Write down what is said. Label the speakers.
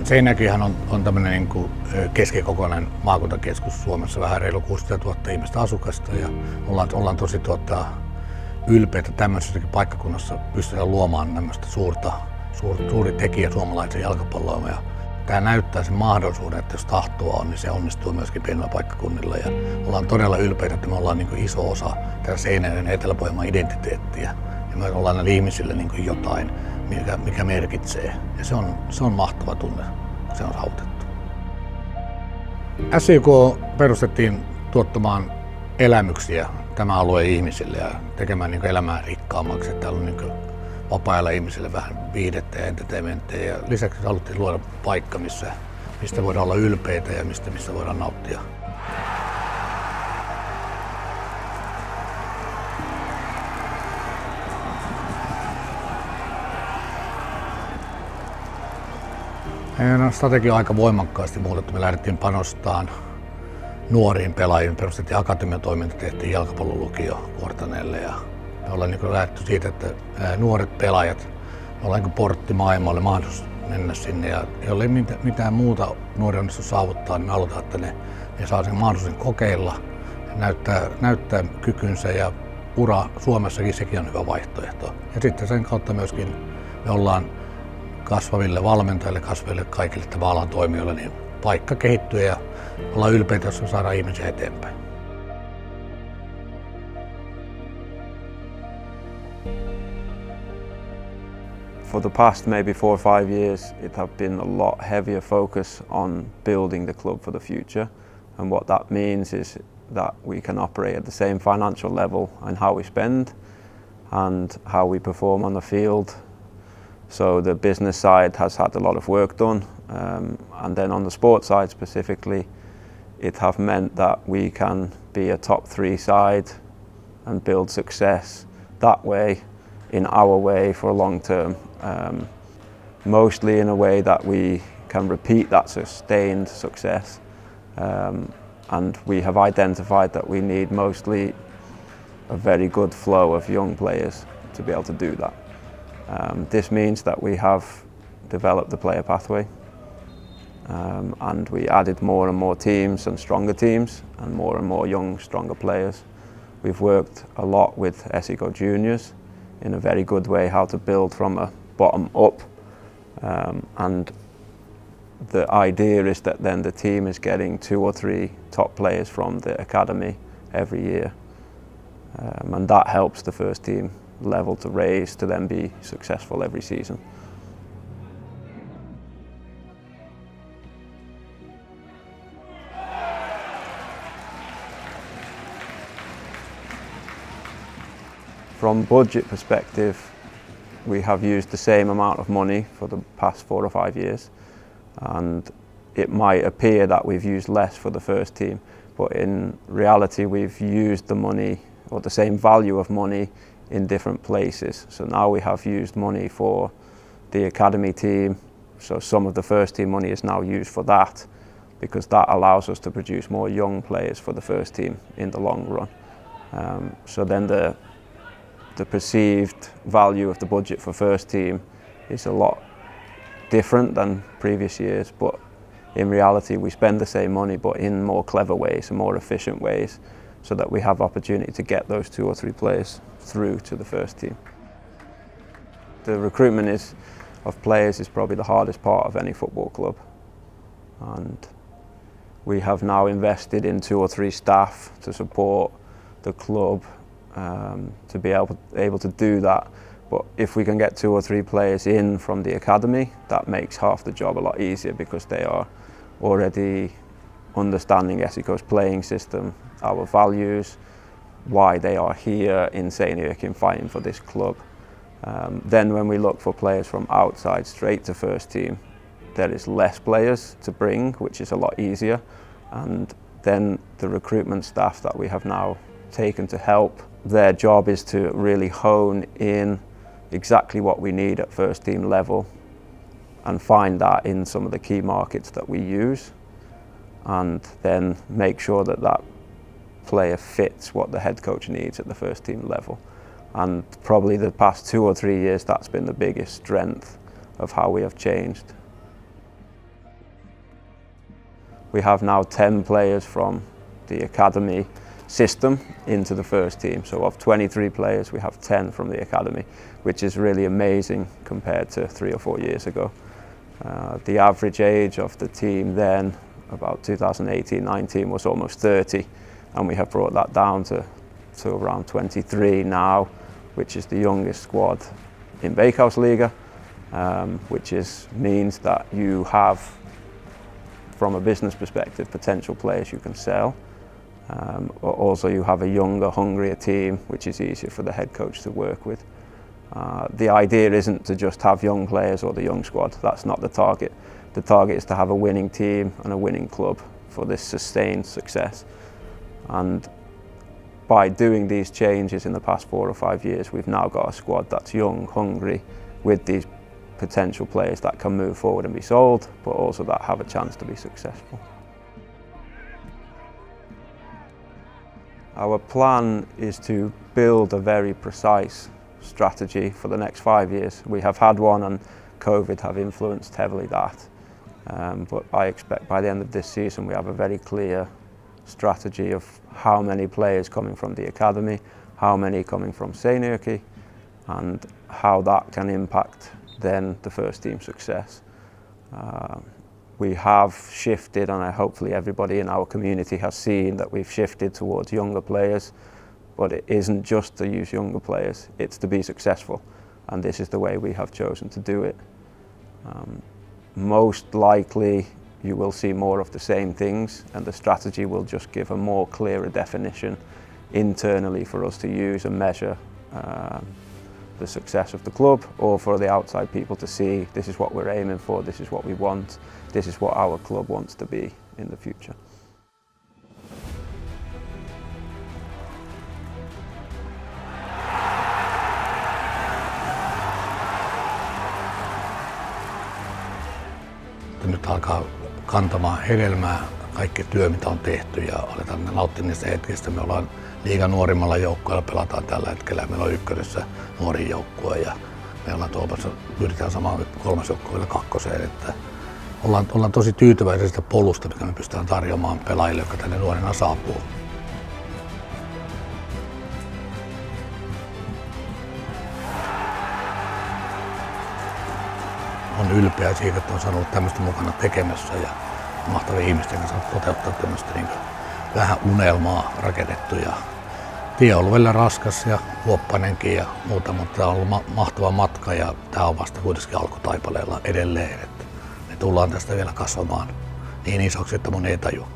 Speaker 1: Seinäjokihan on tämmöinen niin kuin keskikokoinen maakuntakeskus Suomessa, vähän reilu 600 000 ihmistä asukasta ja ollaan tosi ylpeitä tämmöisessäkin paikkakunnassa pystytään luomaan tämmöistä suuri tekijä suomalaisen jalkapalloon. Ja tämä näyttää sen mahdollisuuden, että jos tahtoa on, niin se onnistuu myöskin pienillä paikkakunnilla. Ja ollaan todella ylpeitä, että me ollaan niin kuin iso osa tätä Seinäjoen ja Etelä-Pohjanmaan identiteettiä. Ja me ollaan näille ihmisille niin kuin jotain, mikä merkitsee. Ja se on mahtava tunne, kun se on saavutettu. SJK perustettiin tuottamaan elämyksiä tämän alueen ihmisille ja tekemään niin kuin elämää rikkaammaksi. Että täällä on niin kuin vapaa-ajalla ihmisille vähän viihdettä ja entertainmenttia. Ja lisäksi haluttiin luoda paikka, mistä voidaan olla ylpeitä ja mistä voidaan nauttia. Strategia on aika voimakkaasti muutettu. Me lähdettiin panostamaan nuoriin pelaajiin. Perustettiin Akatemiatoimintaansa, tehtiin jalkapallolukion Kuortaneelle. Ja me ollaan niin lähdetty siitä, että nuoret pelaajat, me ollaan niin portti maailmalle, mahdollisuus mennä sinne. Ja jollei mitään muuta nuori onnistu saavuttaa, niin me halutaan, että ne saa sen mahdollisuuden kokeilla ja näyttää kykynsä. Ja ura Suomessakin, sekin on hyvä vaihtoehto. Ja sitten sen kautta myöskin me ollaan kasvaville valmentajille, kasvaville kaikille tämän alan toimijoille, niin paikka kehittyy ja ollaan ylpeitä, jos saadaan ihmisiä eteenpäin.
Speaker 2: For the past maybe 4 or 5 years, it have been a lot heavier focus on building the club for the future. And what that means is that we can operate at the same financial level in how we spend and how we perform on the field. So the business side has had a lot of work done, and then on the sports side specifically, it have meant that we can be a top 3 side and build success that way, in our way for a long term. Mostly in a way that we can repeat that sustained success, and we have identified that we need mostly a very good flow of young players to be able to do that. This means that we have developed the player pathway, and we added more and more teams and stronger teams and more young, stronger players. We've worked a lot with SJK juniors in a very good way how to build from a bottom up, and the idea is that then the team is getting 2 or 3 top players from the academy every year, and that helps the first team level to raise to then be successful every season. From budget perspective, we have used the same amount of money for the past 4 or 5 years, and it might appear that we've used less for the first team, but in reality we've used the money or the same value of money in different places. So now we have used money for the academy team, so some of the first team money is now used for that, because that allows us to produce more young players for the first team in the long run. So then the perceived value of the budget for first team is a lot different than previous years, but in reality we spend the same money but in more clever ways and more efficient ways, so that we have opportunity to get those 2 or 3 players through to the first team. The recruitment of players is probably the hardest part of any football club, and we have now invested in 2 or 3 staff to support the club to be able to do that. But if we can get 2 or 3 players in from the academy, that makes half the job a lot easier, because they are already understanding SJK's playing system, our values, why they are here in Seinäjoki fighting for this club. Then when we look for players from outside straight to first team, there is less players to bring, which is a lot easier. And then the recruitment staff that we have now taken to help, their job is to really hone in exactly what we need at first team level and find that in some of the key markets that we use, and then make sure that that player fits what the head coach needs at the first team level. And probably the past 2 or 3 years, that's been the biggest strength of how we have changed. we have now 10 players from the academy system into the first team. So of 23 players, we have 10 from the academy, which is really amazing compared to 3 or 4 years ago. The average age of the team then, about 2018-19, was almost 30, and we have brought that down to around 23 now, which is the youngest squad in Veikkausliigassa, which means that you have, from a business perspective, potential players you can sell. Also you have a younger, hungrier team, which is easier for the head coach to work with. The idea isn't to just have young players or the young squad. That's not the target. The target is to have a winning team and a winning club for this sustained success. And by doing these changes in the past 4 or 5 years, we've now got a squad that's young, hungry, with these potential players that can move forward and be sold, but also that have a chance to be successful. Our plan is to build a very precise strategy for the next 5 years. We have had one, and COVID have influenced heavily that. But I expect by the end of this season we have a very clear strategy of how many players coming from the academy, how many coming from Seinäjoki, and how that can impact then the first team success. We have shifted, and hopefully everybody in our community has seen that we've shifted towards younger players, but it isn't just to use younger players, it's to be successful, and this is the way we have chosen to do it. Most likely you will see more of the same things, and the strategy will just give a more clearer definition internally for us to use and measure the success of the club, or for the outside people to see this is what we're aiming for, this is what we want, this is what our club wants to be in the future.
Speaker 1: Nyt alkaa kantamaan hedelmää kaikki työ, mitä on tehty, ja aletaan nauttia niistä hetkistä. Me ollaan liigan nuorimmalla joukkueella, pelataan tällä hetkellä. Meillä on Ykkösessä nuoriin joukkue, ja me ollaan tuomassa, pyritään samaan 3. joukkueelle 2. Että ollaan tosi tyytyväisiä sitä polusta, mikä me pystytään tarjoamaan pelaajille, jotka tänne nuorena saapuu. On ylpeä siitä, että on saanut tämmöistä mukana tekemässä, ja mahtavia ihmisten kanssa toteuttaa tämmöistä niin vähän unelmaa rakennettu. Ja tie on ollut välillä raskas ja huoppainenkin ja muuta, mutta tämä on ollut mahtava matka, ja tämä on vasta kuitenkin alkutaipaleella edelleen. Että me tullaan tästä vielä kasvamaan niin isoksi, että moni ei tajua.